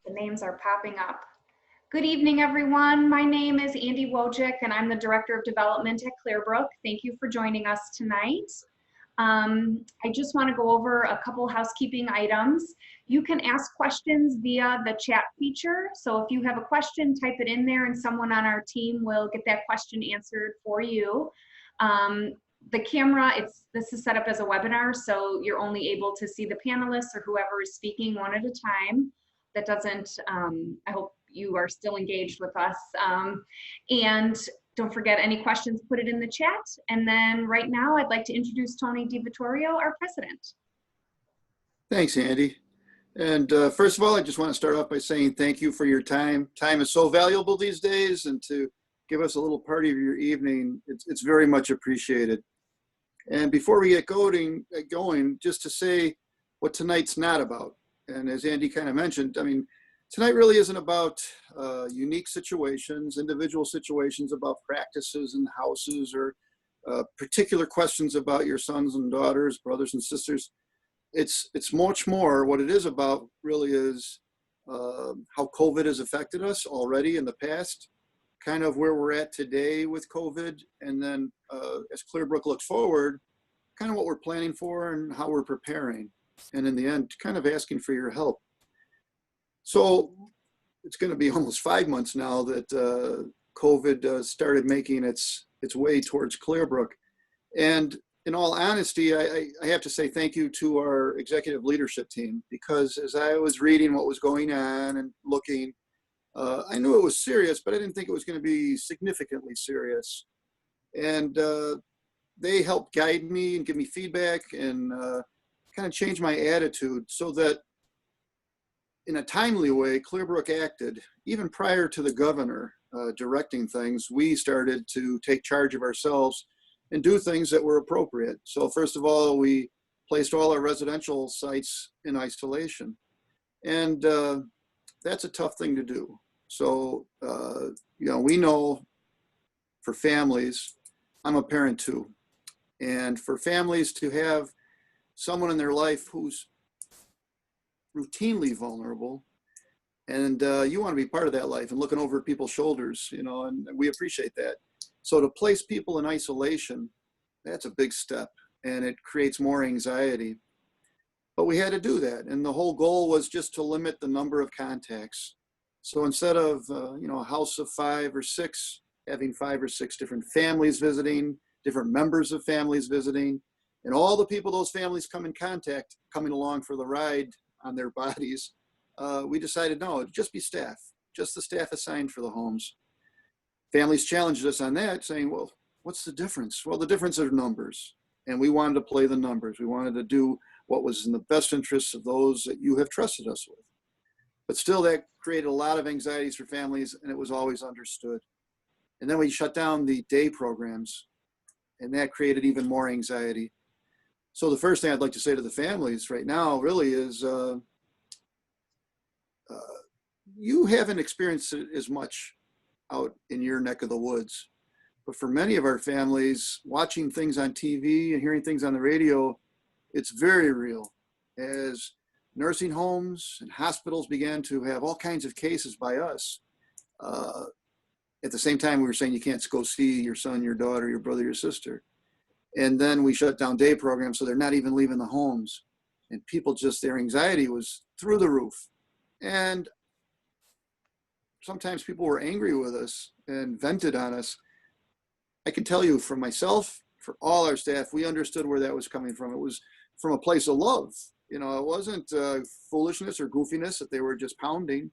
The names are popping up. Good evening, everyone. My name is Andy Wojcik, and I'm the Director of Development at Clearbrook. Thank you for joining us tonight. I just want to go over a couple housekeeping items. You can ask questions via the chat feature. So if you have a question, type it in there and someone on our team will get that question answered for you. The camera, this is set up as a webinar, so you're only able to see the panelists or whoever is speaking one at a time. That doesn't, I hope you are still engaged with us. And don't forget, any questions, put it in the chat. And then right now, I'd like to introduce Tony DiVittorio, our president. Thanks, Andy. And first of all, I just want to start off by saying thank you for your time. Time is so valuable these days, and to give us a little part of your evening, it's very much appreciated. And before we get going, just to say what tonight's not about. And as Andy kind of mentioned, I mean, tonight really isn't about unique situations, individual situations about practices and houses, or particular questions about your sons and daughters, brothers and sisters. It's much more. What it is about really is how COVID has affected us already in the past, kind of where we're at today with COVID, and then as Clearbrook looks forward, kind of what we're planning for and how we're preparing. And in the end, kind of asking for your help. So it's going to be almost 5 months now that COVID started making its way towards Clearbrook. And in all honesty, I have to say thank you to our executive leadership team, because as I was reading what was going on and looking, I knew it was serious, but I didn't think it was going to be significantly serious. And they helped guide me and give me feedback and kind of change my attitude so that in a timely way, Clearbrook acted. Even prior to the governor directing things, we started to take charge of ourselves and do things that were appropriate. So first of all, we placed all our residential sites in isolation. And that's a tough thing to do. So, we know for families, I'm a parent too. And for families to have someone in their life who's routinely vulnerable, and you want to be part of that life and looking over people's shoulders, and we appreciate that. So to place people in isolation, that's a big step, and it creates more anxiety. But we had to do that, and the whole goal was just to limit the number of contacts. So instead of a house of 5 or 6, having 5 or 6 different families visiting, different members of families visiting, and all the people those families come in contact coming along for the ride on their bodies, we decided, no, it'd just be staff, just the staff assigned for the homes. Families challenged us on that, saying, well, what's the difference? Well, the difference are numbers. And we wanted to play the numbers. We wanted to do what was in the best interests of those that you have trusted us with. But still, that created a lot of anxieties for families, and it was always understood. And then we shut down the day programs, and that created even more anxiety. So the first thing I'd like to say to the families right now really is you haven't experienced it as much out in your neck of the woods. But for many of our families, watching things on TV and hearing things on the radio, it's very real. As nursing homes and hospitals began to have all kinds of cases by us, at the same time we were saying you can't go see your son, your daughter, your brother, your sister. And then we shut down day programs, so they're not even leaving the homes. And people their anxiety was through the roof. And sometimes people were angry with us and vented on us. I can tell you for myself, for all our staff, we understood where that was coming from. It was from a place of love. It wasn't foolishness or goofiness that they were just pounding.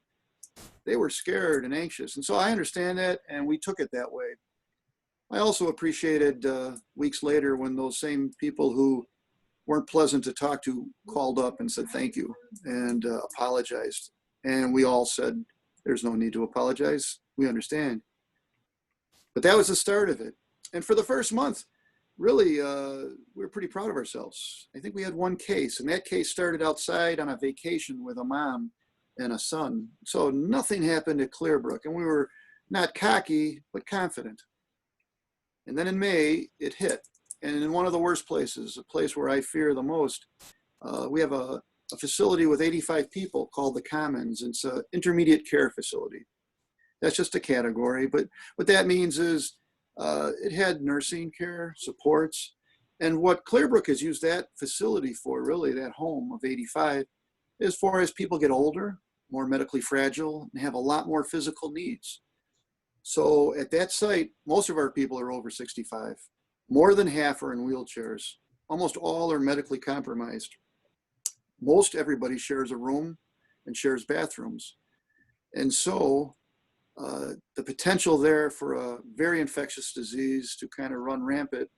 They were scared and anxious. And so I understand that, and we took it that way. I also appreciated weeks later when those same people who weren't pleasant to talk to called up and said thank you and apologized. And we all said, there's no need to apologize. We understand. But that was the start of it. And for the first month, really, we were pretty proud of ourselves. I think we had one case, and that case started outside on a vacation with a mom and a son. So nothing happened at Clearbrook, and we were not cocky, but confident. And then in May, it hit. And in one of the worst places, a place where I fear the most, we have a a facility with 85 people called the Commons. It's an intermediate care facility. That's just a category, but what that means is it had nursing care, supports, and what Clearbrook has used that facility for, really, that home of 85, as far as people get older, more medically fragile, and have a lot more physical needs. So at that site, most of our people are over 65. More than half are in wheelchairs. Almost all are medically compromised. Most everybody shares a room and shares bathrooms. And so the potential there for a very infectious disease to kind of run rampant,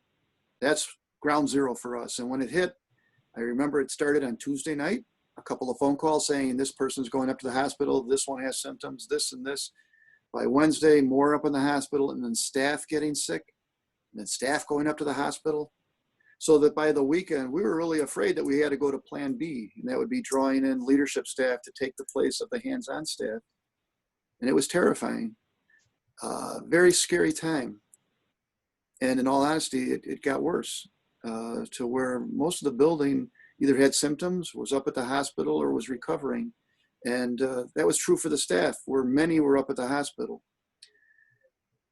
that's ground zero for us. And when it hit, I remember it started on Tuesday night, a couple of phone calls saying this person's going up to the hospital, this one has symptoms, this and this. By Wednesday, more up in the hospital, and then staff getting sick, and then staff going up to the hospital. So that by the weekend, we were really afraid that we had to go to plan B, and that would be drawing in leadership staff to take the place of the hands-on staff. And it was terrifying, very scary time. And in all honesty, it got worse to where most of the building either had symptoms, was up at the hospital, or was recovering. And that was true for the staff, where many were up at the hospital.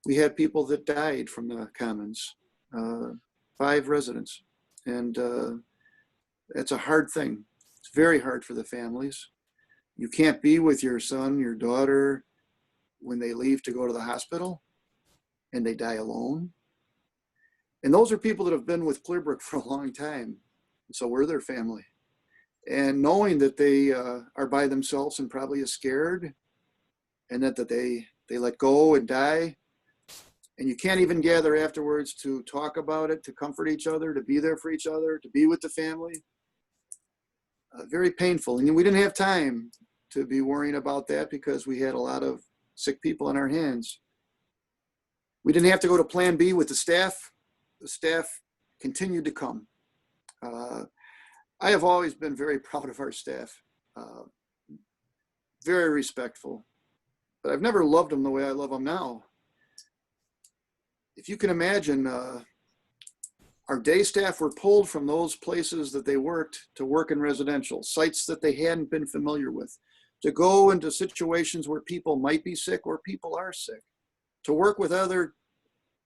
We had people that died from the Commons, 5 residents. And that's a hard thing. It's very hard for the families. You can't be with your son, your daughter, when they leave to go to the hospital and they die alone. And those are people that have been with Clearbrook for a long time. So we're their family. And knowing that they are by themselves and probably is scared, and that they let go and die, and you can't even gather afterwards to talk about it, to comfort each other, to be there for each other, to be with the family. Very painful. And we didn't have time to be worrying about that because we had a lot of sick people on our hands. We didn't have to go to plan B with the staff. The staff continued to come. I have always been very proud of our staff, very respectful, but I've never loved them the way I love them now. If you can imagine, our day staff were pulled from those places that they worked to work in residential, sites that they hadn't been familiar with, to go into situations where people might be sick or people are sick, to work with other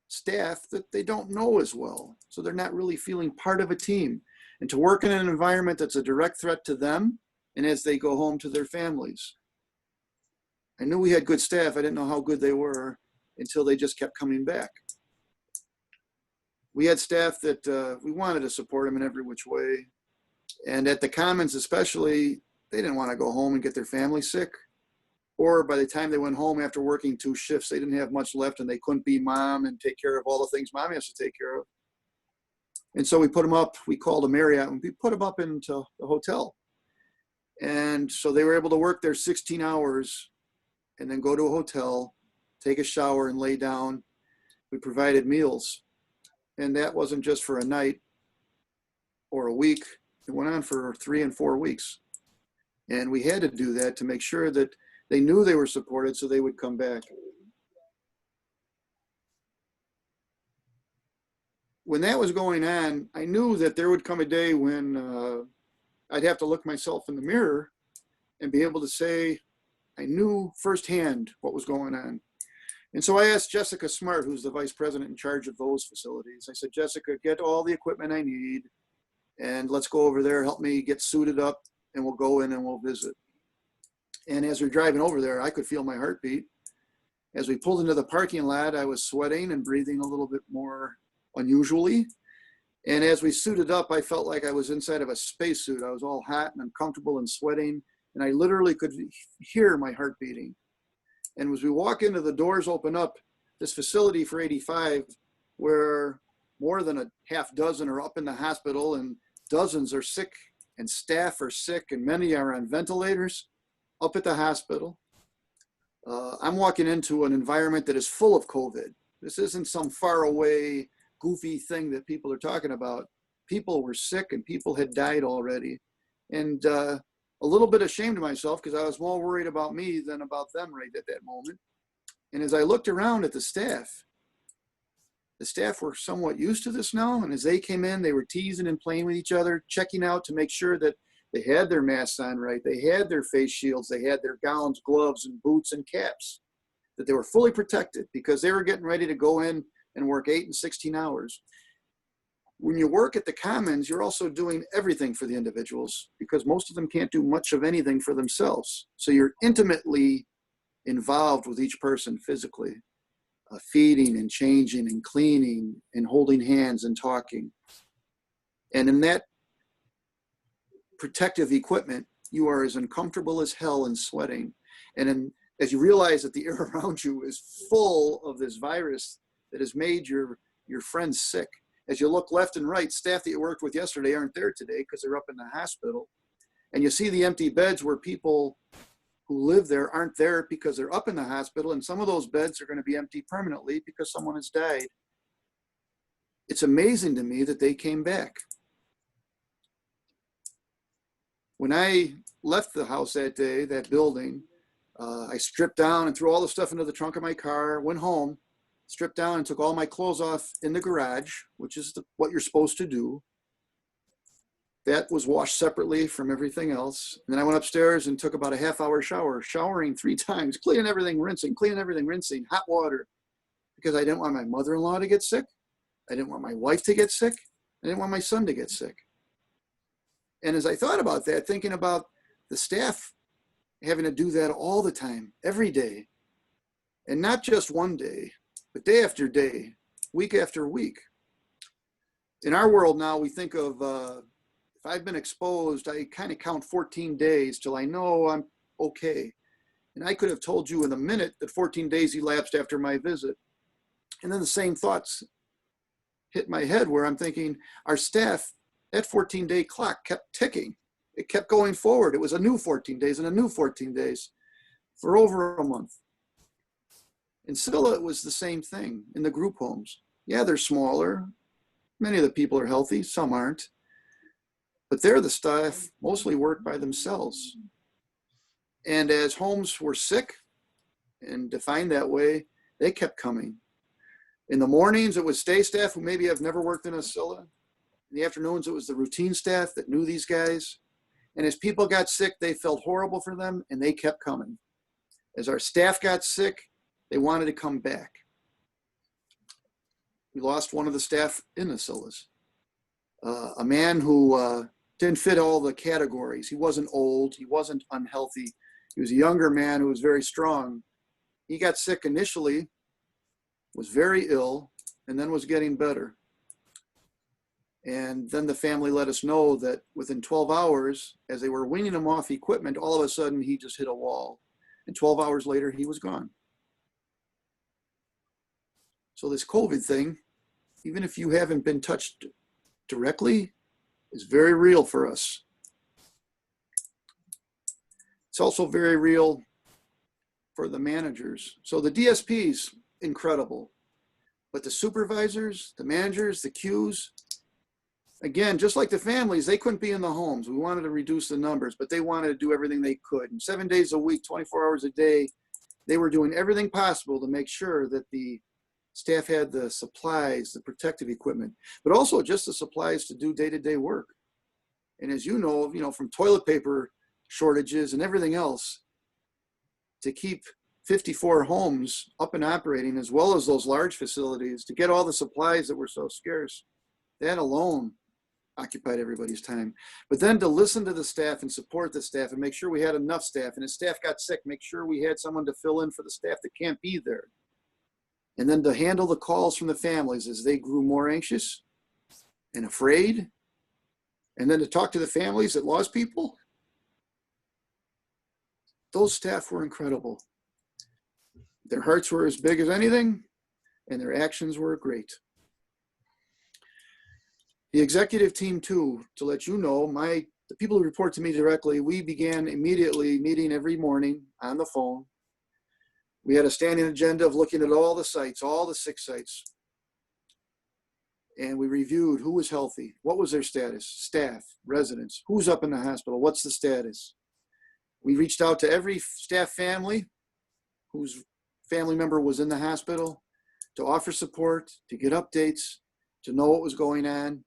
staff that they don't know as well, so they're not really feeling part of a team, and to work in an environment that's a direct threat to them and as they go home to their families. I knew we had good staff. I didn't know how good they were until they just kept coming back. We had staff that we wanted to support them in every which way. And at the Commons especially, they didn't want to go home and get their family sick. Or by the time they went home after working 2 shifts, they didn't have much left and they couldn't be mom and take care of all the things mom has to take care of. And so we put them up, we called a Marriott, and we put them up into the hotel. And so they were able to work their 16 hours and then go to a hotel, take a shower and lay down. We provided meals. And that wasn't just for a night or a week. It went on for 3 and 4 weeks. And we had to do that to make sure that they knew they were supported so they would come back. When that was going on, I knew that there would come a day when I'd have to look myself in the mirror and be able to say, I knew firsthand what was going on. And so I asked Jessica Smart, who's the vice president in charge of those facilities. I said, Jessica, get all the equipment I need and let's go over there, help me get suited up, and we'll go in and we'll visit. And as we're driving over there, I could feel my heartbeat. As we pulled into the parking lot, I was sweating and breathing a little bit more unusually. And as we suited up, I felt like I was inside of a spacesuit. I was all hot and uncomfortable and sweating, and I literally could hear my heart beating. And as we walk into, the doors open up, this facility for 85, where more than a half dozen are up in the hospital and dozens are sick and staff are sick and many are on ventilators up at the hospital. I'm walking into an environment that is full of COVID. This isn't some far away, goofy thing that people are talking about. People were sick and people had died already. And a little bit ashamed of myself because I was more worried about me than about them right at that moment. And as I looked around at the staff were somewhat used to this now. And as they came in, they were teasing and playing with each other, checking out to make sure that They had their masks on right. They had their face shields. They had their gowns, gloves, and boots and caps, that they were fully protected because they were getting ready to go in and work 8 and 16 hours. When you work at the Commons, you're also doing everything for the individuals because most of them can't do much of anything for themselves. So you're intimately involved with each person physically, feeding and changing and cleaning and holding hands and talking. And in that protective equipment, you are as uncomfortable as hell and sweating. And as you realize that the air around you is full of this virus that has made your friends sick, as you look left and right, staff that you worked with yesterday aren't there today because they're up in the hospital. And you see the empty beds where people who live there aren't there because they're up in the hospital, and some of those beds are going to be empty permanently because someone has died. It's amazing to me that they came back. When I left the house that day, that building, I stripped down and threw all the stuff into the trunk of my car, went home, stripped down and took all my clothes off in the garage, which is what you're supposed to do. That was washed separately from everything else. And then I went upstairs and took about a half-hour shower, showering 3 times, cleaning everything, rinsing, hot water, because I didn't want my mother-in-law to get sick. I didn't want my wife to get sick. I didn't want my son to get sick. And as I thought about that, thinking about the staff having to do that all the time, every day, and not just one day, but day after day, week after week. In our world now, we think of, if I've been exposed, I kind of count 14 days till I know I'm okay. And I could have told you in a minute that 14 days elapsed after my visit. And then the same thoughts hit my head where I'm thinking, our staff, that 14-day clock kept ticking. It kept going forward. It was a new 14 days and a new 14 days for over a month. In CILA, it was the same thing in the group homes. Yeah, they're smaller. Many of the people are healthy, some aren't. But there, the staff mostly work by themselves. And as homes were sick and defined that way, they kept coming. In the mornings, it was stay staff who maybe have never worked in a CILA. In the afternoons, it was the routine staff that knew these guys. And as people got sick, they felt horrible for them, and they kept coming. As our staff got sick, they wanted to come back. We lost one of the staff in the CILAs. A man who didn't fit all the categories. He wasn't old. He wasn't unhealthy. He was a younger man who was very strong. He got sick initially, was very ill, and then was getting better. And then the family let us know that within 12 hours, as they were weaning him off equipment, all of a sudden he just hit a wall. And 12 hours later, he was gone. So this COVID thing, even if you haven't been touched directly, is very real for us. It's also very real for the managers. So the DSPs, incredible. But the supervisors, the managers, the Qs, again, just like the families, they couldn't be in the homes. We wanted to reduce the numbers, but they wanted to do everything they could. And 7 days a week, 24 hours a day, they were doing everything possible to make sure that the staff had the supplies, the protective equipment, but also just the supplies to do day-to-day work. And as you know, from toilet paper shortages and everything else, to keep 54 homes up and operating, as well as those large facilities, to get all the supplies that were so scarce, that alone occupied everybody's time. But then to listen to the staff and support the staff and make sure we had enough staff, and if staff got sick, make sure we had someone to fill in for the staff that can't be there. And then to handle the calls from the families as they grew more anxious and afraid, and then to talk to the families that lost people. Those staff were incredible. Their hearts were as big as anything, and their actions were great. The executive team too, to let you know, the people who report to me directly, we began immediately meeting every morning on the phone. We had a standing agenda of looking at all the sites, all the 6 sites. And we reviewed who was healthy, what was their status, staff, residents, who's up in the hospital, what's the status. We reached out to every staff family whose family member was in the hospital to offer support, to get updates, to know what was going on,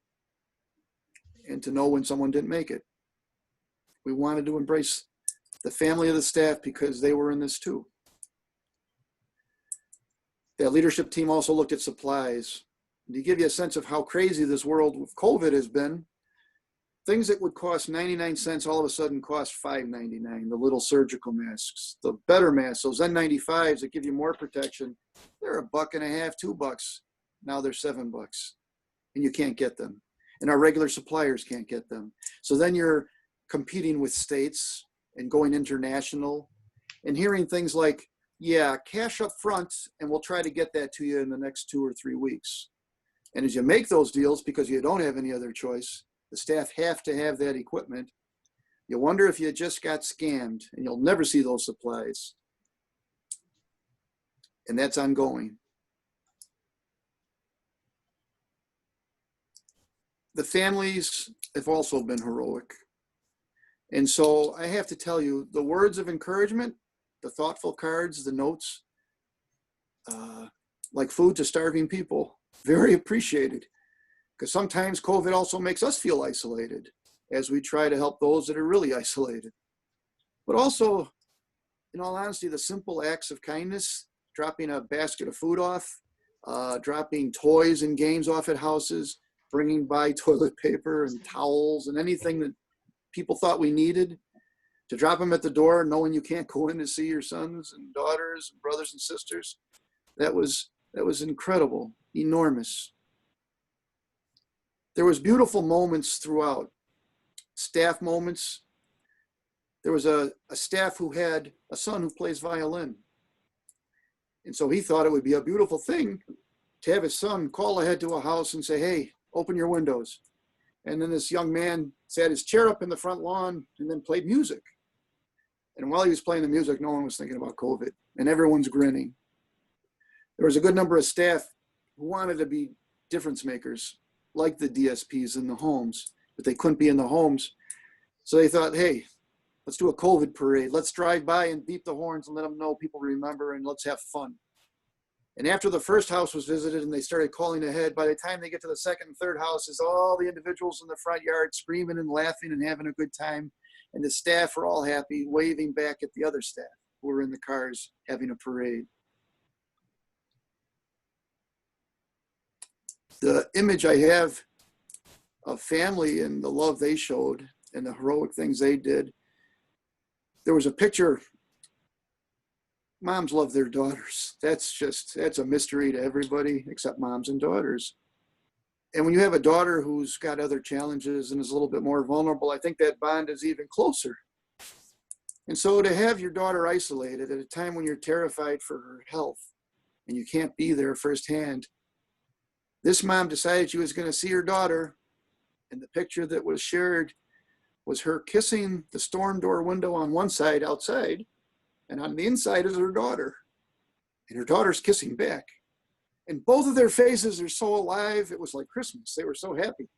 and to know when someone didn't make it. We wanted to embrace the family of the staff because they were in this too. That leadership team also looked at supplies. And to give you a sense of how crazy this world with COVID has been, things that would cost 99 cents all of a sudden cost $5.99. The little surgical masks, the better masks, those N95s that give you more protection, they're $1.50, $2. Now they're $7, and you can't get them. And our regular suppliers can't get them. So then you're competing with states and going international and hearing things like, yeah, cash up front, and we'll try to get that to you in the next 2 or 3 weeks. And as you make those deals, because you don't have any other choice, the staff have to have that equipment. You wonder if you just got scammed, and you'll never see those supplies. And that's ongoing. The families have also been heroic. And so I have to tell you, the words of encouragement, the thoughtful cards, the notes, like food to starving people, very appreciated. Because sometimes COVID also makes us feel isolated as we try to help those that are really isolated. But also, in all honesty, the simple acts of kindness, dropping a basket of food off, dropping toys and games off at houses, bringing by toilet paper and towels and anything that people thought we needed, to drop them at the door knowing you can't go in to see your sons and daughters and brothers and sisters. That was incredible, enormous. There was beautiful moments throughout, staff moments. There was a staff who had a son who plays violin. And so he thought it would be a beautiful thing to have his son call ahead to a house and say, hey, open your windows. And then this young man sat his chair up in the front lawn and then played music. And while he was playing the music, no one was thinking about COVID, and everyone's grinning. There was a good number of staff who wanted to be difference makers, like the DSPs in the homes, but they couldn't be in the homes. So they thought, hey, let's do a COVID parade. Let's drive by and beat the horns and let them know people remember, and let's have fun. And after the first house was visited and they started calling ahead, by the time they get to the second and third houses, all the individuals in the front yard screaming and laughing and having a good time. And the staff were all happy, waving back at the other staff who were in the cars having a parade. The image I have of family and the love they showed and the heroic things they did, there was a picture. Moms love their daughters. That's a mystery to everybody except moms and daughters. And when you have a daughter who's got other challenges and is a little bit more vulnerable, I think that bond is even closer. And so to have your daughter isolated at a time when you're terrified for her health and you can't be there firsthand, this mom decided she was going to see her daughter, and the picture that was shared was her kissing the storm door window on one side outside, and on the inside is her daughter, and her daughter's kissing back. And both of their faces are so alive, it was like Christmas. They were so happy.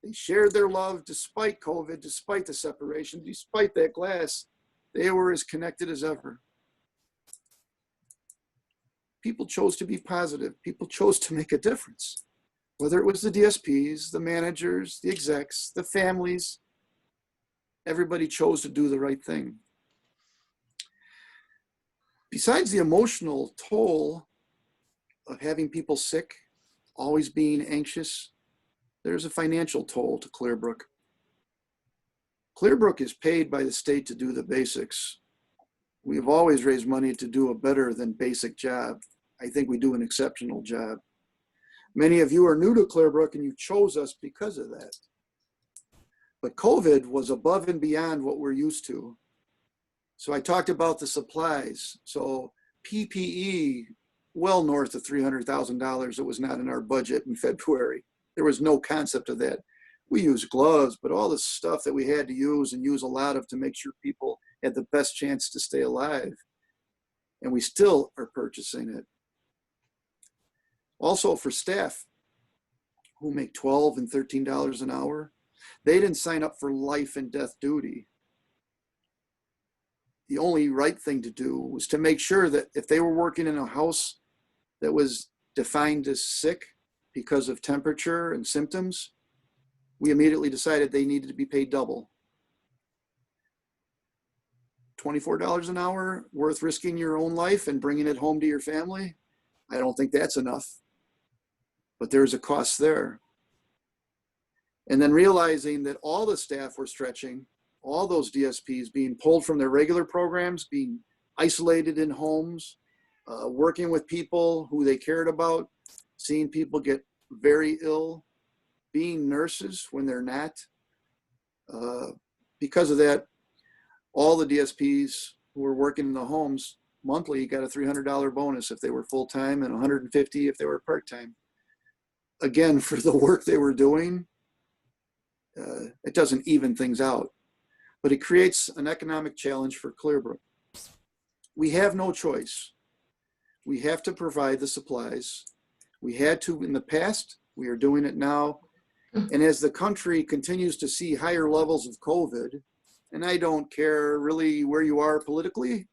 They shared their love despite COVID, despite the separation, despite that glass. They were as connected as ever. People chose to be positive. People chose to make a difference. Whether it was the DSPs, the managers, the execs, the families, everybody chose to do the right thing. Besides the emotional toll of having people sick, always being anxious, there's a financial toll to Clearbrook. Clearbrook is paid by the state to do the basics. We have always raised money to do a better than basic job. I think we do an exceptional job. Many of you are new to Clearbrook and you chose us because of that. But COVID was above and beyond what we're used to. So I talked about the supplies. So PPE, well north of $300,000 that was not in our budget in February. There was no concept of that. We used gloves, but all the stuff that we had to use and use a lot of to make sure people had the best chance to stay alive. And we still are purchasing it. Also for staff who make $12 and $13 an hour, they didn't sign up for life and death duty. The only right thing to do was to make sure that if they were working in a house that was defined as sick because of temperature and symptoms, we immediately decided they needed to be paid double. $24 an hour worth risking your own life and bringing it home to your family? I don't think that's enough, but there's a cost there. And then realizing that all the staff were stretching, all those DSPs being pulled from their regular programs, being isolated in homes, working with people who they cared about, seeing people get very ill, being nurses when they're not. Because of that, all the DSPs who were working in the homes monthly got a $300 bonus if they were full-time and $150 if they were part-time. Again, for the work they were doing, it doesn't even things out, but it creates an economic challenge for Clearbrook. We have no choice. We have to provide the supplies. We had to in the past, we are doing it now. And as the country continues to see higher levels of COVID, and I don't care really where you are politically,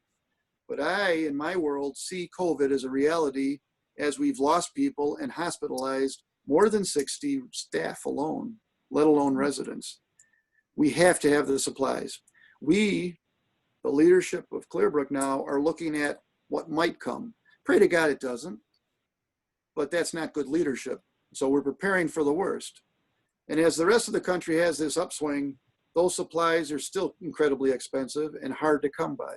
but I, in my world, see COVID as a reality as we've lost people and hospitalized more than 60 staff alone, let alone residents. We have to have the supplies. We, the leadership of Clearbrook now, are looking at what might come. Pray to God it doesn't, but that's not good leadership. So we're preparing for the worst. And as the rest of the country has this upswing, those supplies are still incredibly expensive and hard to come by.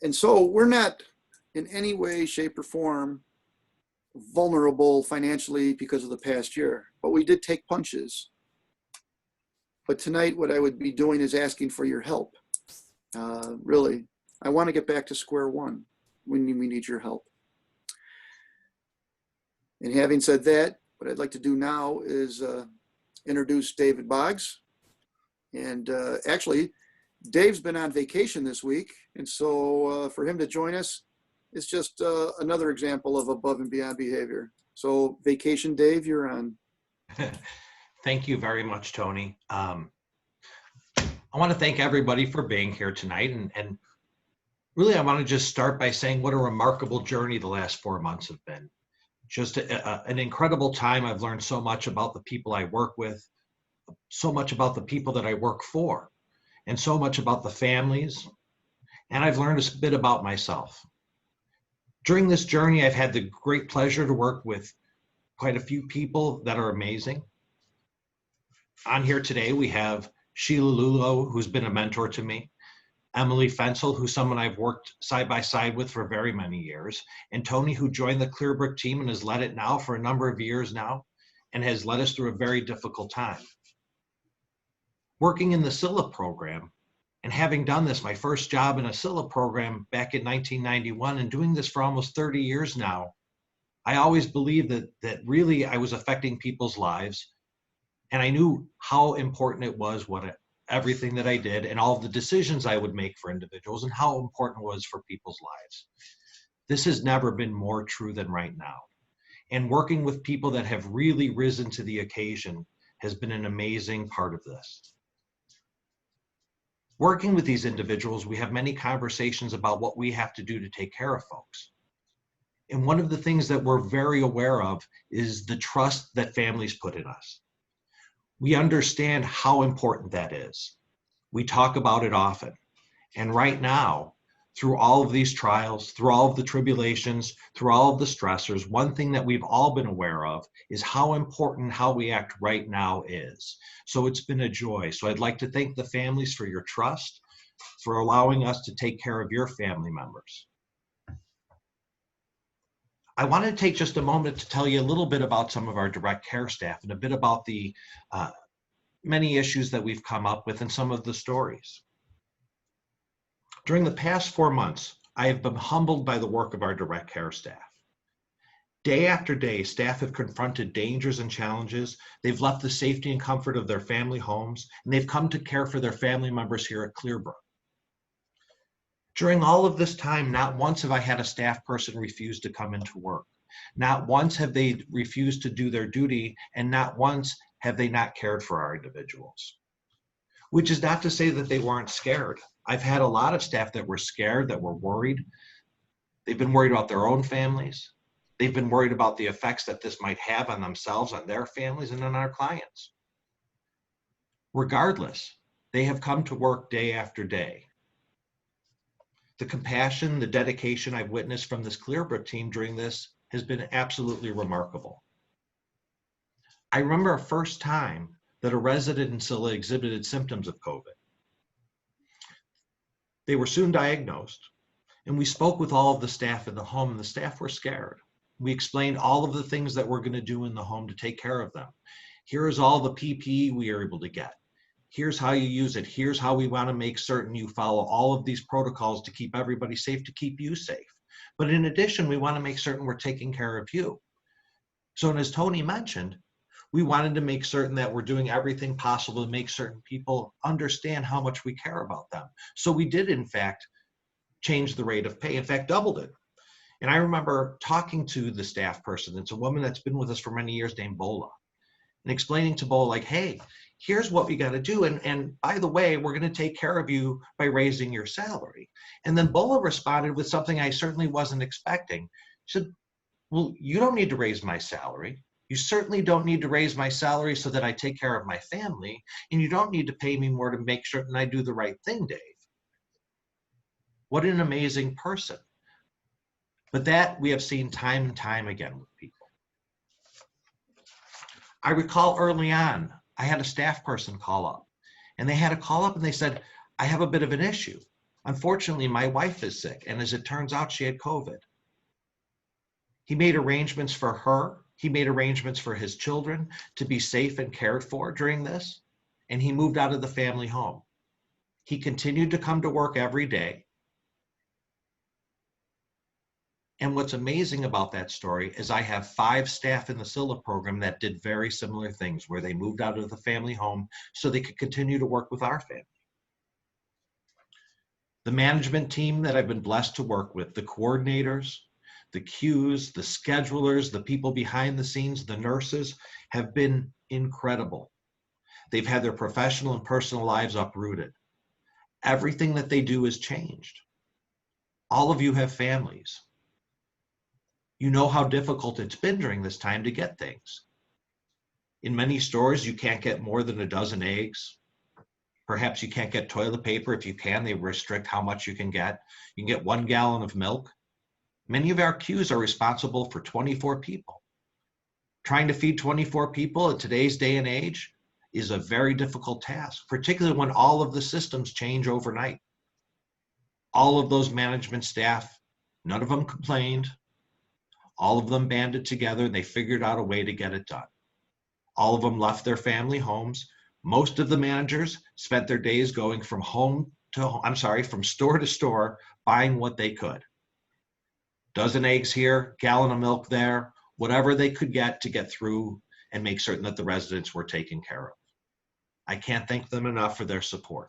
And so we're not in any way, shape, or form vulnerable financially because of the past year, but we did take punches. But tonight, what I would be doing is asking for your help. Really, I want to get back to square one when we need your help. And having said that, what I'd like to do now is introduce David Boggs. And actually, Dave's been on vacation this week. And so for him to join us is just another example of above and beyond behavior. So vacation Dave, you're on. Thank you very much, Tony. I want to thank everybody for being here tonight. And really, I want to just start by saying what a remarkable journey the last 4 months have been. Just an incredible time. I've learned so much about the people I work with, so much about the people that I work for, and so much about the families. And I've learned a bit about myself. During this journey, I've had the great pleasure to work with quite a few people that are amazing. On here today, we have Sheila Lulo, who's been a mentor to me, Emily Fensel, who's someone I've worked side by side with for very many years, and Tony, who joined the Clearbrook team and has led it now for a number of years now, and has led us through a very difficult time. Working in the CILA program, and having done this, my first job in a CILA program back in 1991, and doing this for almost 30 years now, I always believed that really I was affecting people's lives, and I knew how important it was, everything that I did and all of the decisions I would make for individuals and how important it was for people's lives. This has never been more true than right now. And working with people that have really risen to the occasion has been an amazing part of this. Working with these individuals, we have many conversations about what we have to do to take care of folks. And one of the things that we're very aware of is the trust that families put in us. We understand how important that is. We talk about it often. And right now, through all of these trials, through all of the tribulations, through all of the stressors, one thing that we've all been aware of is how important how we act right now is. So it's been a joy. So I'd like to thank the families for your trust, for allowing us to take care of your family members. I want to take just a moment to tell you a little bit about some of our direct care staff and a bit about the many issues that we've come up with and some of the stories. During the past 4 months, I have been humbled by the work of our direct care staff. Day after day, staff have confronted dangers and challenges. They've left the safety and comfort of their family homes, and they've come to care for their family members here at Clearbrook. During all of this time, not once have I had a staff person refuse to come into work. Not once have they refused to do their duty, and not once have they not cared for our individuals. Which is not to say that they weren't scared. I've had a lot of staff that were scared, that were worried. They've been worried about their own families. They've been worried about the effects that this might have on themselves, on their families, and on our clients. Regardless, They have come to work day after day. The compassion, the dedication I've witnessed from this Clearbrook team during this has been absolutely remarkable. I remember a first time that a resident in CILA exhibited symptoms of COVID. They were soon diagnosed, and we spoke with all of the staff in the home, and the staff were scared. We explained all of the things that we're going to do in the home to take care of them. Here is all the PPE we are able to get. Here's how you use it. Here's how we want to make certain you follow all of these protocols to keep everybody safe, to keep you safe. But in addition, we want to make certain we're taking care of you. So, and as Tony mentioned, we wanted to make certain that we're doing everything possible to make certain people understand how much we care about them. So we did, in fact, change the rate of pay, in fact, doubled it. And I remember talking to the staff person, it's a woman that's been with us for many years named Bola, and explaining to Bola, like, hey, here's what we got to do. And by the way, we're going to take care of you by raising your salary. And then Bola responded with something I certainly wasn't expecting. She said, well, you don't need to raise my salary. You certainly don't need to raise my salary so that I take care of my family. And you don't need to pay me more to make certain I do the right thing, Dave. What an amazing person. But that we have seen time and time again with people. I recall early on, I had a staff person call up, and they had a call up and they said, I have a bit of an issue. Unfortunately, my wife is sick, and as it turns out, she had COVID. He made arrangements for her. He made arrangements for his children to be safe and cared for during this, and he moved out of the family home. He continued to come to work every day. And what's amazing about that story is I have 5 staff in the CILA program that did very similar things, where they moved out of the family home so they could continue to work with our family. The management team that I've been blessed to work with, the coordinators, the Qs, the schedulers, the people behind the scenes, the nurses, have been incredible. They've had their professional and personal lives uprooted. Everything that they do has changed. All of you have families. You know how difficult it's been during this time to get things. In many stores, you can't get more than a dozen eggs. Perhaps you can't get toilet paper. If you can, they restrict how much you can get. You can get 1 gallon of milk. Many of our Qs are responsible for 24 people. Trying to feed 24 people at today's day and age is a very difficult task, particularly when all of the systems change overnight. All of those management staff, none of them complained. All of them banded together and they figured out a way to get it done. All of them left their family homes. Most of the managers spent their days going from store to store, buying what they could. Dozen eggs here, gallon of milk there, whatever they could get to get through and make certain that the residents were taken care of. I can't thank them enough for their support.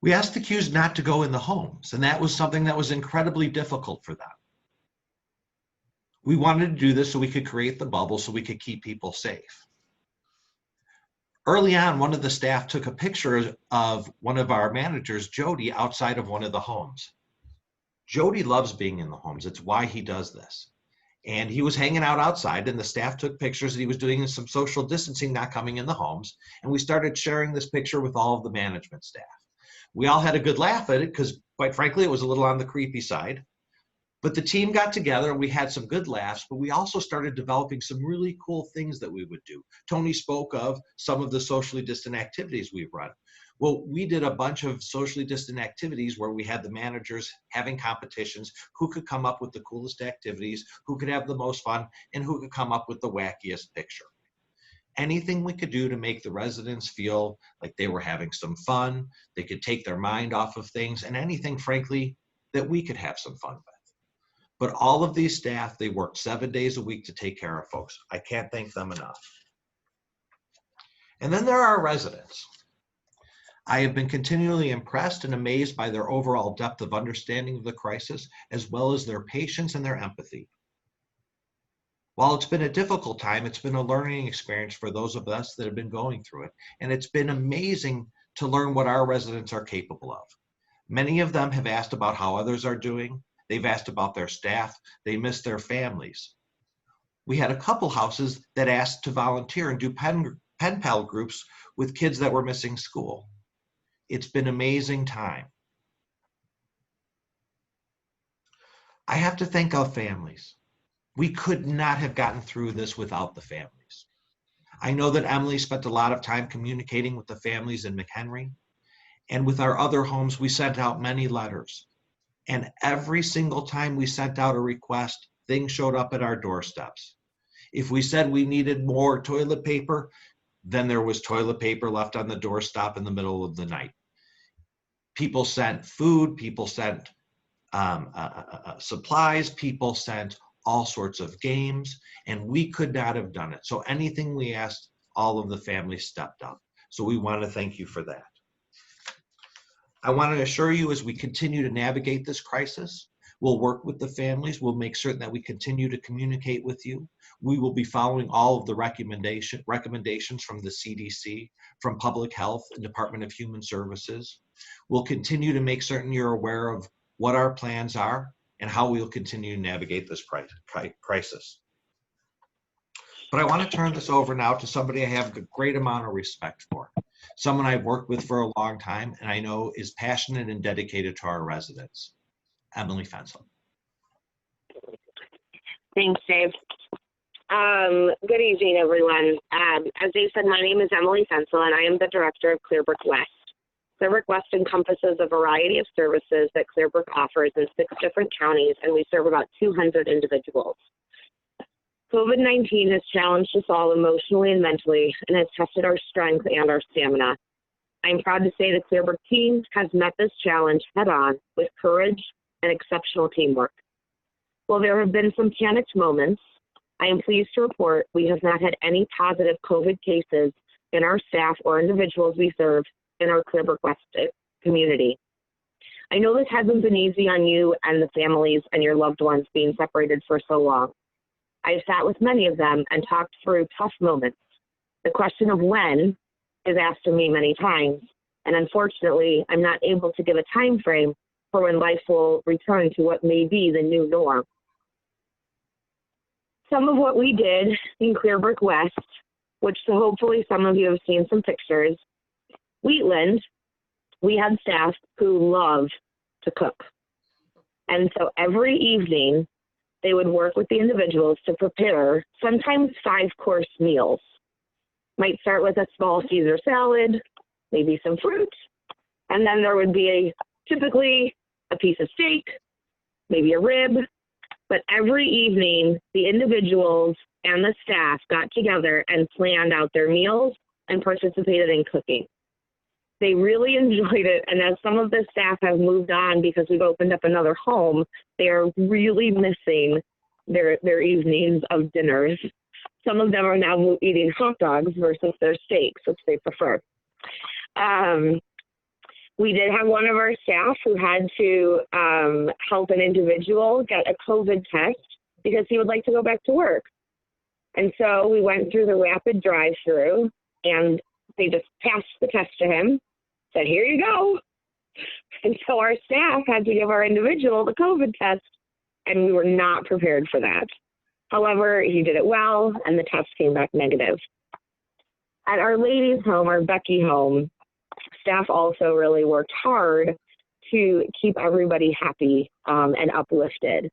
We asked the Qs not to go in the homes, and that was something that was incredibly difficult for them. We wanted to do this so we could create the bubble so we could keep people safe. Early on, one of the staff took a picture of one of our managers, Jody, outside of one of the homes. Jody loves being in the homes. It's why he does this. And he was hanging out outside, and the staff took pictures, and he was doing some social distancing, not coming in the homes. And we started sharing this picture with all of the management staff. We all had a good laugh at it because, quite frankly, it was a little on the creepy side. But the team got together and we had some good laughs, but we also started developing some really cool things that we would do. Tony spoke of some of the socially distant activities we've run. Well, we did a bunch of socially distant activities where we had the managers having competitions, who could come up with the coolest activities, who could have the most fun, and who could come up with the wackiest picture. Anything we could do to make the residents feel like they were having some fun, they could take their mind off of things, and anything, frankly, that we could have some fun with. But all of these staff, they worked 7 days a week to take care of folks. I can't thank them enough. And then there are our residents. I have been continually impressed and amazed by their overall depth of understanding of the crisis, as well as their patience and their empathy. While it's been a difficult time, it's been a learning experience for those of us that have been going through it. And it's been amazing to learn what our residents are capable of. Many of them have asked about how others are doing. They've asked about their staff. They miss their families. We had a couple houses that asked to volunteer and do pen pal groups with kids that were missing school. It's been an amazing time. I have to thank our families. We could not have gotten through this without the families. I know that Emily spent a lot of time communicating with the families in McHenry, and with our other homes, we sent out many letters. And every single time we sent out a request, things showed up at our doorsteps. If we said we needed more toilet paper, then there was toilet paper left on the doorstep in the middle of the night. People sent food, people sent supplies, people sent all sorts of games, and we could not have done it. So anything we asked, all of the families stepped up. So we want to thank you for that. I want to assure you, as we continue to navigate this crisis, we'll work with the families. We'll make certain that we continue to communicate with you. We will be following all of the recommendations from the CDC, from Public Health and Department of Human Services. We'll continue to make certain you're aware of what our plans are and how we'll continue to navigate this crisis. But I want to turn this over now to somebody I have a great amount of respect for, someone I've worked with for a long time and I know is passionate and dedicated to our residents, Emily Fensel. Thanks, Dave. Good evening, everyone. As Dave said, my name is Emily Fensel, and I am the director of Clearbrook West. Clearbrook West encompasses a variety of services that Clearbrook offers in 6 different counties, and we serve about 200 individuals. COVID-19 has challenged us all emotionally and mentally and has tested our strength and our stamina. I'm proud to say the Clearbrook team has met this challenge head-on with courage and exceptional teamwork. While there have been some panicked moments, I am pleased to report we have not had any positive COVID cases in our staff or individuals we serve in our Clearbrook West community. I know this hasn't been easy on you and the families and your loved ones being separated for so long. I have sat with many of them and talked through tough moments. The question of when is asked of me many times, and unfortunately, I'm not able to give a time frame for when life will return to what may be the new norm. Some of what we did in Clearbrook West, which so hopefully some of you have seen some pictures, Wheatland, we had staff who love to cook. And so every evening, they would work with the individuals to prepare sometimes 5-course meals. Might start with a small Caesar salad, maybe some fruit, and then there would be typically a piece of steak, maybe a rib. But every evening, the individuals and the staff got together and planned out their meals and participated in cooking. They really enjoyed it, and as some of the staff have moved on because we've opened up another home, they are really missing their evenings of dinners. Some of them are now eating hot dogs versus their steaks, which they prefer. We did have one of our staff who had to help an individual get a COVID test because he would like to go back to work. And so we went through the rapid drive-through, and they just passed the test to him, said, "Here you go." And so our staff had to give our individual the COVID test, and we were not prepared for that. However, he did it well, and the test came back negative. At our ladies' home, our Becky home, staff also really worked hard to keep everybody happy and uplifted.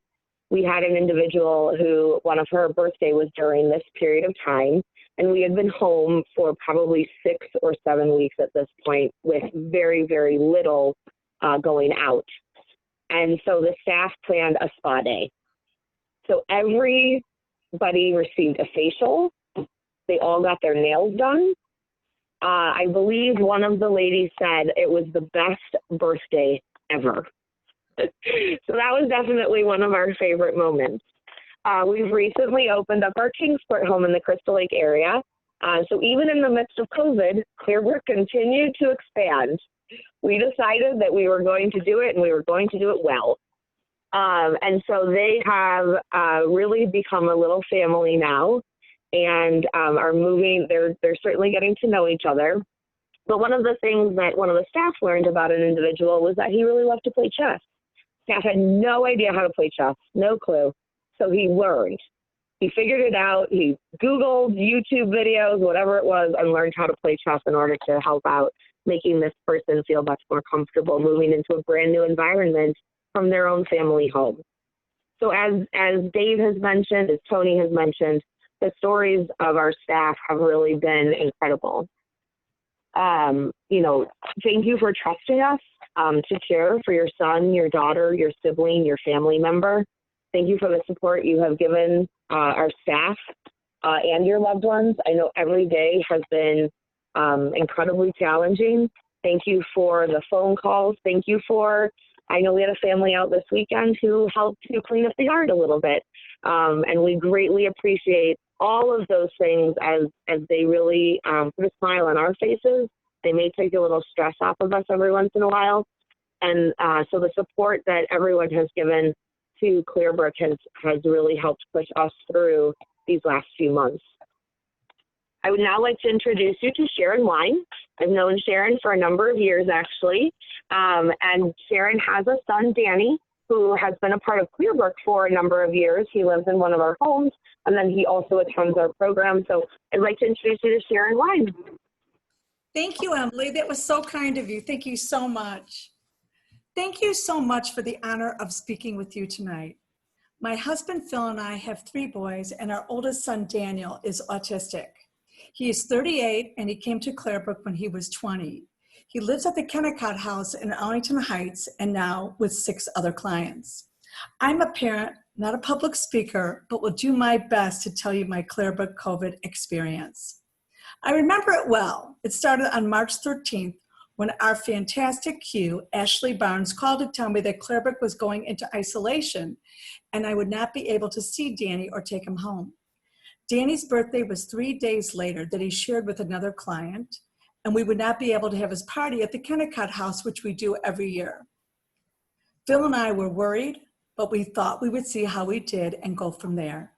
We had an individual who, one of her birthday was during this period of time, and we had been home for probably 6 or 7 weeks at this point with very, very little going out. And so the staff planned a spa day. So everybody received a facial. They all got their nails done. I believe one of the ladies said it was the best birthday ever. So that was definitely one of our favorite moments. We've recently opened up our Kingsport home in the Crystal Lake area. So even in the midst of COVID, Clearbrook continued to expand. We decided that we were going to do it, and we were going to do it well. And so they have really become a little family now, and are moving. They're certainly getting to know each other. But one of the things that one of the staff learned about an individual was that he really loved to play chess. Staff had no idea how to play chess, no clue. So he learned. He figured it out. He Googled YouTube videos, whatever it was, and learned how to play chess in order to help out, making this person feel much more comfortable moving into a brand new environment from their own family home. So as Dave has mentioned, as Tony has mentioned, the stories of our staff have really been incredible. Thank you for trusting us to care for your son, your daughter, your sibling, your family member. Thank you for the support you have given our staff and your loved ones. I know every day has been incredibly challenging. Thank you for the phone calls. Thank you for, I know we had a family out this weekend who helped to clean up the yard a little bit. And we greatly appreciate all of those things as they really put a smile on our faces. They may take a little stress off of us every once in a while. And so the support that everyone has given to Clearbrook has really helped push us through these last few months. I would now like to introduce you to Sharon Wine. I've known Sharon for a number of years, actually. And Sharon has a son, Danny, who has been a part of Clearbrook for a number of years. He lives in one of our homes, and then he also attends our program. So I'd like to introduce you to Sharon Wine. Thank you, Emily. That was so kind of you. Thank you so much. Thank you so much for the honor of speaking with you tonight. My husband, Phil, and I have 3 boys, and our oldest son, Daniel, is autistic. He is 38, and he came to Clearbrook when he was 20. He lives at the Kennecott House in Arlington Heights, and now with 6 other clients. I'm a parent, not a public speaker, but will do my best to tell you my Clearbrook COVID experience. I remember it well. It started on March 13th when our fantastic Q, Ashley Barnes, called to tell me that Clearbrook was going into isolation and I would not be able to see Danny or take him home. Danny's birthday was 3 days later that he shared with another client, and we would not be able to have his party at the Kennecott House, which we do every year. Phil and I were worried, but we thought we would see how we did and go from there.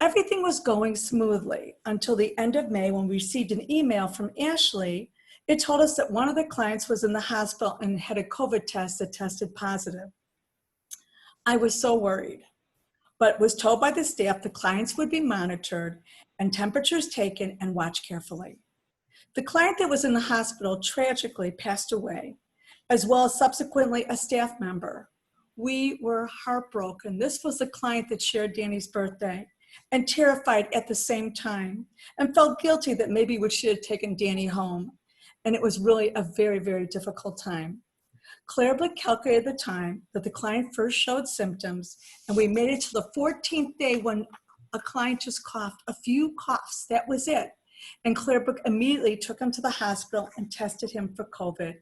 Everything was going smoothly until the end of May when we received an email from Ashley. It told us that one of the clients was in the hospital and had a COVID test that tested positive. I was so worried, but was told by the staff the clients would be monitored and temperatures taken and watched carefully. The client that was in the hospital tragically passed away, as well as subsequently a staff member. We were heartbroken. This was the client that shared Danny's birthday, and terrified at the same time, and felt guilty that maybe we should have taken Danny home. And it was really a very, very difficult time. Clearbrook calculated the time that the client first showed symptoms, and we made it to the 14th day when a client just coughed, a few coughs, that was it. And Clearbrook immediately took him to the hospital and tested him for COVID.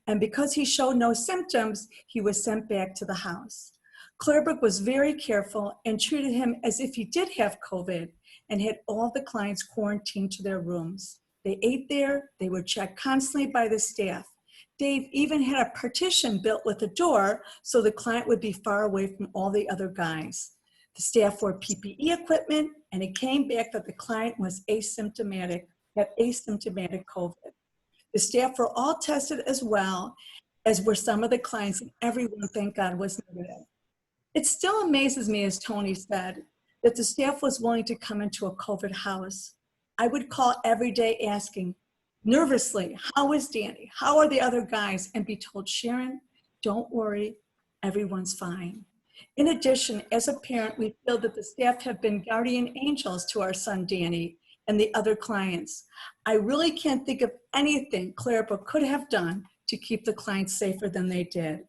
And because he showed no symptoms, he was sent back to the house. Clearbrook was very careful and treated him as if he did have COVID and had all the clients quarantined to their rooms. They ate there, they were checked constantly by the staff. Dave even had a partition built with a door so the client would be far away from all the other guys. The staff wore PPE equipment, and it came back that the client was asymptomatic, had asymptomatic COVID. The staff were all tested as well, as were some of the clients, and everyone, thank God, was negative. It still amazes me, as Tony said, that the staff was willing to come into a COVID house. I would call every day asking, nervously, how is Danny? How are the other guys? And be told, Sharon, don't worry, everyone's fine. In addition, as a parent, we feel that the staff have been guardian angels to our son, Danny, and the other clients. I really can't think of anything Clearbrook could have done to keep the clients safer than they did.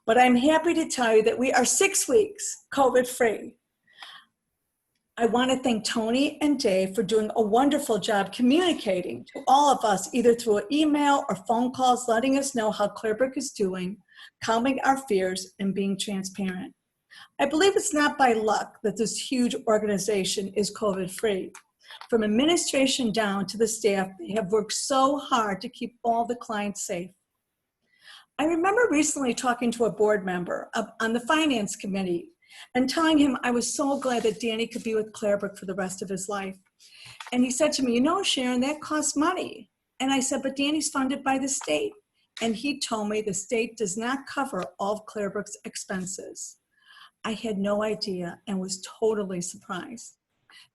But I'm happy to tell you that we are 6 weeks COVID-free. I want to thank Tony and Dave for doing a wonderful job communicating to all of us, either through an email or phone calls, letting us know how Clearbrook is doing, calming our fears, and being transparent. I believe it's not by luck that this huge organization is COVID-free. From administration down to the staff, they have worked so hard to keep all the clients safe. I remember recently talking to a board member on the finance committee and telling him I was so glad that Danny could be with Clearbrook for the rest of his life. And he said to me, you know, Sharon, that costs money. And I said, but Danny's funded by the state. And he told me the state does not cover all of Clearbrook's expenses. I had no idea and was totally surprised.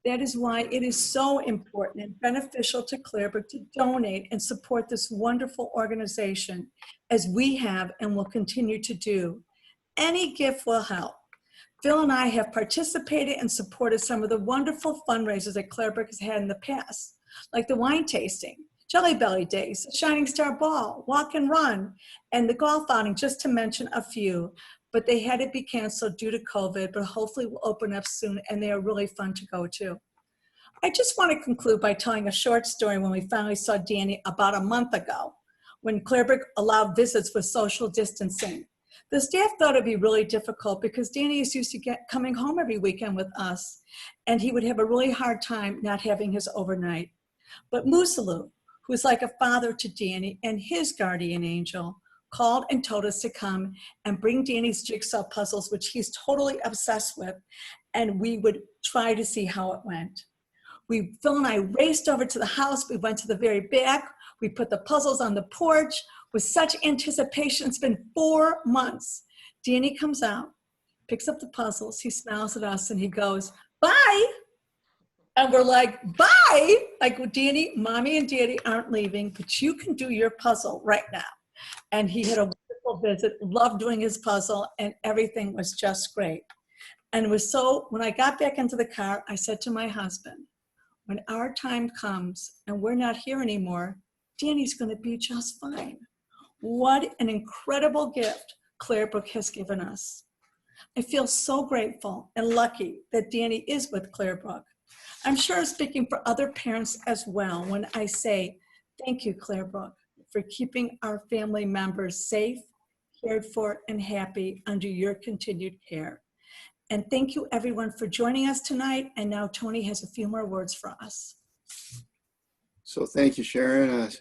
That is why it is so important and beneficial to Clearbrook to donate and support this wonderful organization, as we have and will continue to do. Any gift will help. Phil and I have participated and supported some of the wonderful fundraisers that Clearbrook has had in the past, like the wine tasting, Jelly Belly Days, Shining Star Ball, Walk and Run, and the golf outing, just to mention a few. But they had to be canceled due to COVID, but hopefully will open up soon, and they are really fun to go to. I just want to conclude by telling a short story when we finally saw Danny about a month ago, when Clearbrook allowed visits with social distancing. The staff thought it'd be really difficult because Danny is used to coming home every weekend with us, and he would have a really hard time not having his overnight. But Musalu, who's like a father to Danny and his guardian angel, called and told us to come and bring Danny's jigsaw puzzles, which he's totally obsessed with, and we would try to see how it went. Phil and I raced over to the house. We went to the very back. We put the puzzles on the porch with such anticipation. It's been 4 months. Danny comes out, picks up the puzzles. He smiles at us and he goes, "Bye." And we're like, "Bye?" Like, Danny, Mommy and Daddy aren't leaving, but you can do your puzzle right now. And he had a wonderful visit, loved doing his puzzle, and everything was just great. And it was so, when I got back into the car, I said to my husband, when our time comes and we're not here anymore, Danny's going to be just fine. What an incredible gift Clearbrook has given us. I feel so grateful and lucky that Danny is with Clearbrook. I'm sure I'm speaking for other parents as well when I say, thank you, Clearbrook, for keeping our family members safe, cared for, and happy under your continued care. And thank you, everyone, for joining us tonight. And now Tony has a few more words for us. So thank you, Sharon.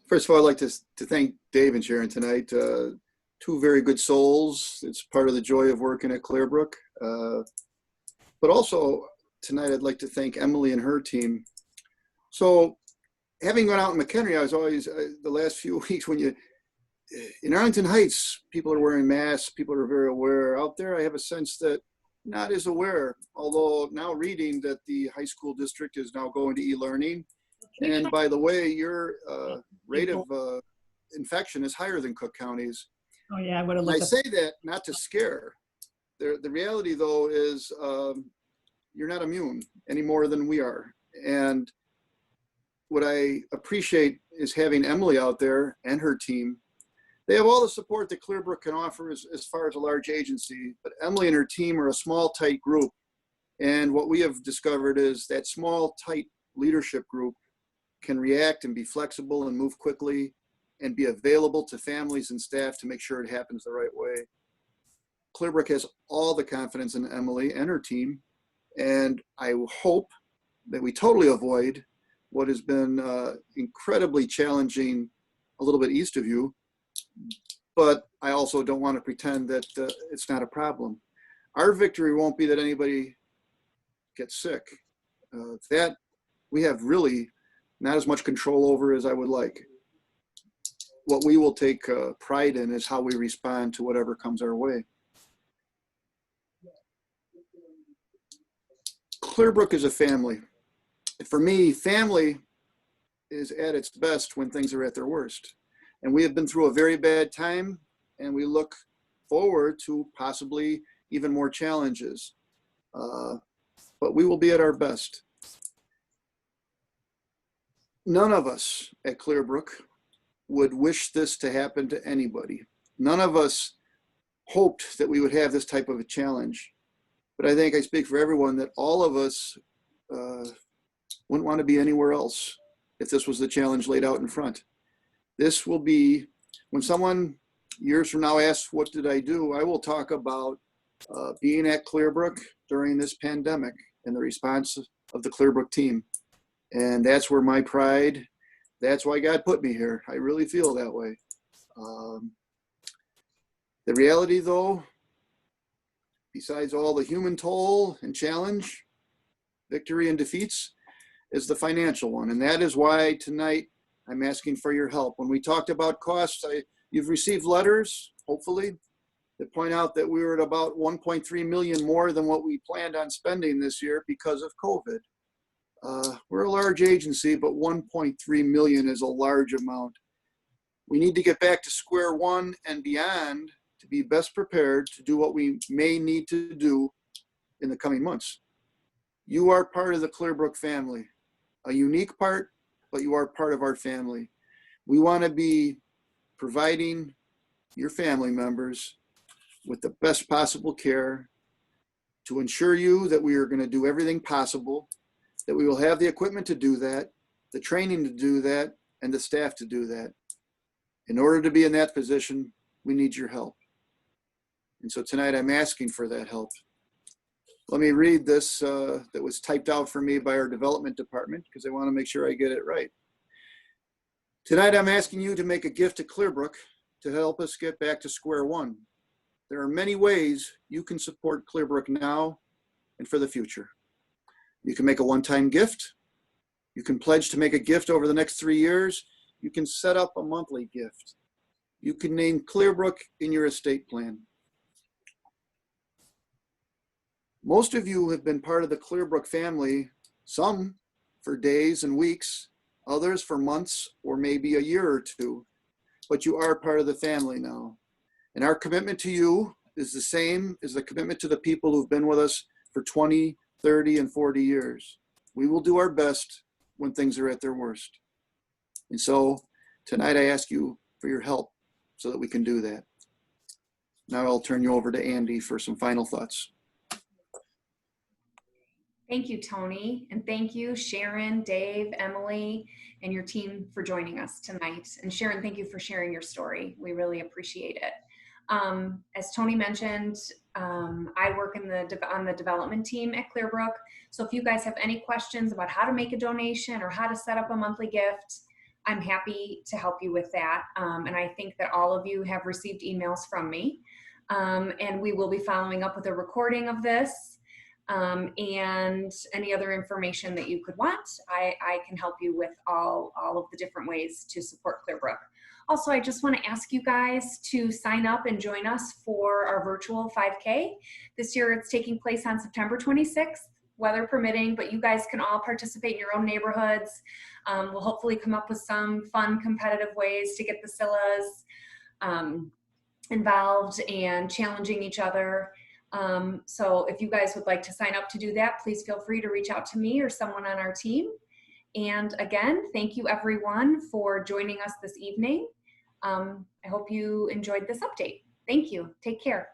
First of all, I'd like to thank Dave and Sharon tonight. Two very good souls. It's part of the joy of working at Clearbrook. But also tonight, I'd like to thank Emily and her team. So having gone out in McHenry, I was always, the last few weeks when in Arlington Heights, people are wearing masks, people are very aware. Out there, I have a sense that not as aware, although now reading that the high school district is now going to e-learning. And by the way, your rate of infection is higher than Cook County's. Oh yeah, I would have looked. I say that not to scare. The reality though is you're not immune any more than we are. And what I appreciate is having Emily out there and her team. They have all the support that Clearbrook can offer as far as a large agency, but Emily and her team are a small, tight group. And what we have discovered is that small, tight leadership group can react and be flexible and move quickly and be available to families and staff to make sure it happens the right way. Clearbrook has all the confidence in Emily and her team, and I hope that we totally avoid what has been incredibly challenging a little bit east of you, but I also don't want to pretend that it's not a problem. Our victory won't be that anybody gets sick. That we have really not as much control over as I would like. What we will take pride in is how we respond to whatever comes our way. Clearbrook is a family. For me, family is at its best when things are at their worst. And we have been through a very bad time, and we look forward to possibly even more challenges. But we will be at our best. None of us at Clearbrook would wish this to happen to anybody. None of us hoped that we would have this type of a challenge. But I think I speak for everyone that all of us wouldn't want to be anywhere else if this was the challenge laid out in front. This will be, when someone years from now asks, what did I do? I will talk about being at Clearbrook during this pandemic and the response of the Clearbrook team. And that's where my pride, that's why God put me here. I really feel that way. The reality though, besides all the human toll and challenge, victory and defeats, is the financial one. And that is why tonight I'm asking for your help. When we talked about costs, you've received letters, hopefully, that point out that we were at about 1.3 million more than what we planned on spending this year because of COVID. We're a large agency, but 1.3 million is a large amount. We need to get back to square one and beyond to be best prepared to do what we may need to do in the coming months. You are part of the Clearbrook family, a unique part, but you are part of our family. We want to be providing your family members with the best possible care to ensure you that we are going to do everything possible, that we will have the equipment to do that, the training to do that, and the staff to do that. In order to be in that position, we need your help. And so tonight I'm asking for that help. Let me read this that was typed out for me by our development department because I want to make sure I get it right. Tonight I'm asking you to make a gift to Clearbrook to help us get back to square one. There are many ways you can support Clearbrook now and for the future. You can make a one-time gift. You can pledge to make a gift over the next 3 years. You can set up a monthly gift. You can name Clearbrook in your estate plan. Most of you have been part of the Clearbrook family, some for days and weeks, others for months or maybe a year or two, but you are part of the family now. And our commitment to you is the same as the commitment to the people who've been with us for 20, 30, and 40 years. We will do our best when things are at their worst. And so tonight I ask you for your help so that we can do that. Now I'll turn you over to Andy for some final thoughts. Thank you, Tony. And thank you, Sharon, Dave, Emily, and your team for joining us tonight. And Sharon, thank you for sharing your story. We really appreciate it. As Tony mentioned, I work on the development team at Clearbrook. So if you guys have any questions about how to make a donation or how to set up a monthly gift, I'm happy to help you with that. And I think that all of you have received emails from me. And we will be following up with a recording of this. And any other information that you could want, I can help you with all of the different ways to support Clearbrook. Also, I just want to ask you guys to sign up and join us for our virtual 5K. This year it's taking place on September 26th, weather permitting, but you guys can all participate in your own neighborhoods. We'll hopefully come up with some fun competitive ways to get the CILAs involved and challenging each other. So if you guys would like to sign up to do that, please feel free to reach out to me or someone on our team. And again, thank you everyone for joining us this evening. I hope you enjoyed this update. Thank you. Take care.